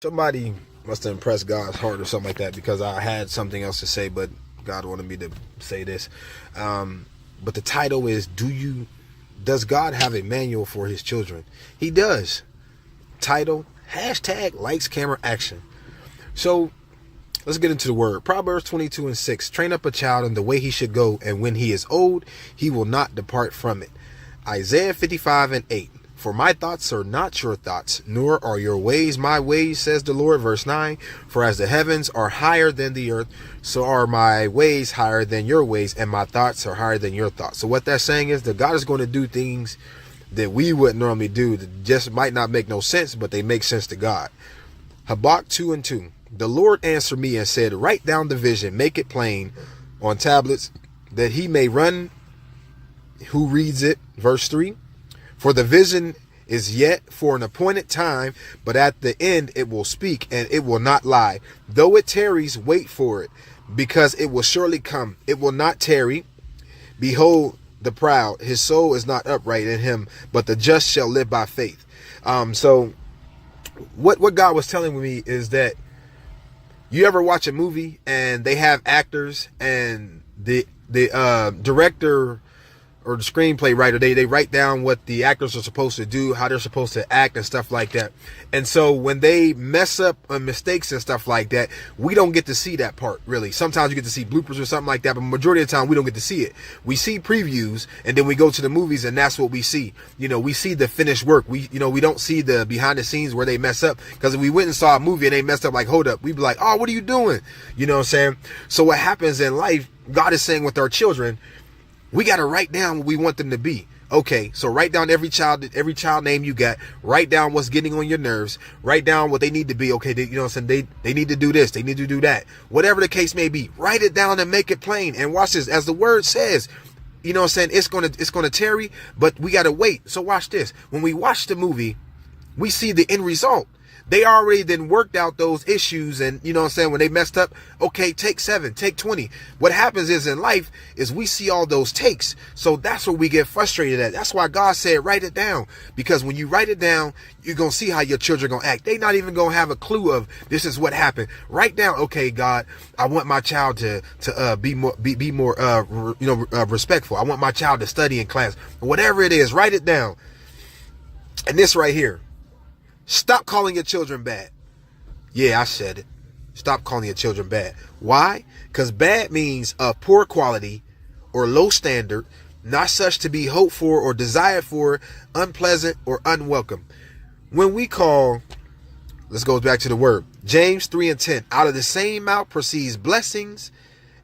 Somebody must have impressed God's heart or something like that, because I had something else to say, but God wanted me to say this. But the title is, does God have a manual for his children? He does. Title, hashtag lights, camera, action. So let's get into the word. Proverbs 22:6. Train up a child in the way he should go, and when he is old, he will not depart from it. Isaiah 55:8. For my thoughts are not your thoughts, nor are your ways my ways, says the Lord. Verse 9. For as the heavens are higher than the earth, so are my ways higher than your ways, and my thoughts are higher than your thoughts. So what that's saying is that God is going to do things that we wouldn't normally do, that just might not make no sense, but they make sense to God. Habakkuk 2:2. The Lord answered me and said, write down the vision, make it plain on tablets, that he may run who reads it. Verse 3. For the vision is yet for an appointed time, but at the end it will speak, and it will not lie. Though it tarries, wait for it, because it will surely come. It will not tarry. Behold the proud, his soul is not upright in him, but the just shall live by faith. So what God was telling me is that, you ever watch a movie and they have actors, and the director or the screenplay writer, they write down what the actors are supposed to do, how they're supposed to act and stuff like that. And so when they mess up on mistakes and stuff like that, we don't get to see that part, really. Sometimes you get to see bloopers or something like that, but majority of the time we don't get to see it. We see previews, and then we go to the movies, and that's what we see. We see the finished work. We don't see the behind the scenes where they mess up, because if we went and saw a movie and they messed up, like, hold up, we'd be like, oh, what are you doing? You know what I'm saying? So what happens in life, God is saying with our children, we got to write down what we want them to be. Okay, so write down every child name you got. Write down what's getting on your nerves. Write down what they need to be. Okay, you know what I'm saying? They need to do this. They need to do that. Whatever the case may be, write it down and make it plain. And watch this. As the word says, you know what I'm saying? It's gonna tarry, but we got to wait. So watch this. When we watch the movie, we see the end result. They already then worked out those issues, and you know what I'm saying, when they messed up, okay, take 7, take 20. What happens is in life is we see all those takes. So that's where we get frustrated at. That's why God said, write it down. Because when you write it down, you're going to see how your children are going to act. They're not even going to have a clue of this is what happened. Write down, okay, God, I want my child to be more respectful. I want my child to study in class. Whatever it is, write it down. And this right here. Stop calling your children bad. Yeah, I said it. Stop calling your children bad. Why? Because bad means of poor quality or low standard, not such to be hoped for or desired for, unpleasant or unwelcome. When we call, let's go back to the word. James 3:10. Out of the same mouth proceeds blessings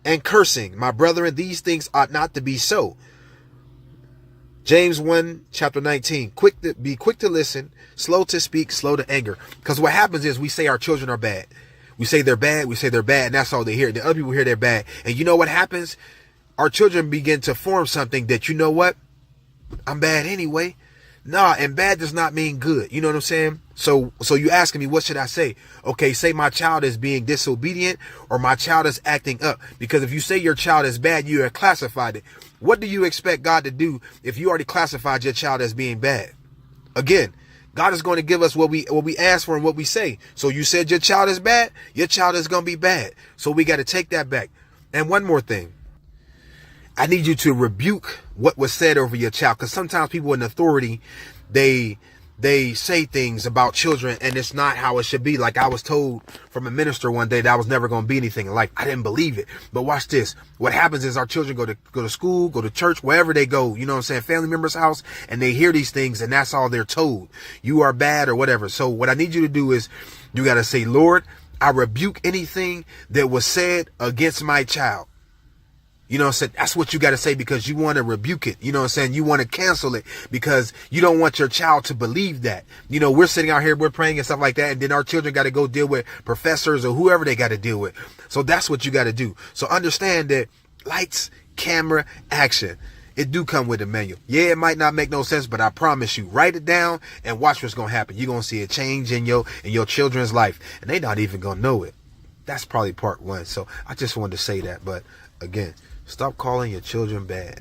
and cursing. My brethren, these things ought not to be so. James 1:19. Be quick to listen, slow to speak, slow to anger. Because what happens is we say our children are bad. We say they're bad. We say they're bad. And that's all they hear. The other people hear they're bad. And you know what happens? Our children begin to form something that, you know what? I'm bad anyway. Nah, and bad does not mean good. You know what I'm saying? So you asking me, what should I say? Okay, say my child is being disobedient, or my child is acting up. Because if you say your child is bad, you have classified it. What do you expect God to do if you already classified your child as being bad? Again, God is going to give us what we ask for and what we say. So you said your child is bad, your child is going to be bad. So we got to take that back. And one more thing. I need you to rebuke what was said over your child, because sometimes people in authority, they say things about children and it's not how it should be. Like I was told from a minister one day that I was never going to be anything in life. I didn't believe it. But watch this. What happens is our children go to school, go to church, wherever they go, you know what I'm saying, family members' house, and they hear these things, and that's all they're told. You are bad or whatever. So what I need you to do is you got to say, Lord, I rebuke anything that was said against my child. You know what I'm saying? That's what you got to say, because you want to rebuke it. You know what I'm saying? You want to cancel it because you don't want your child to believe that. You know, we're sitting out here, we're praying and stuff like that. And then our children got to go deal with professors or whoever they got to deal with. So that's what you got to do. So understand that lights, camera, action. It do come with a manual. Yeah, it might not make no sense, but I promise you, write it down and watch what's going to happen. You're going to see a change in your children's life, and they not even going to know it. That's probably part one. So I just wanted to say that. But again, stop calling your children bad.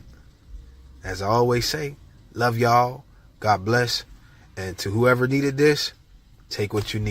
As I always say, love y'all. God bless. And to whoever needed this, take what you need.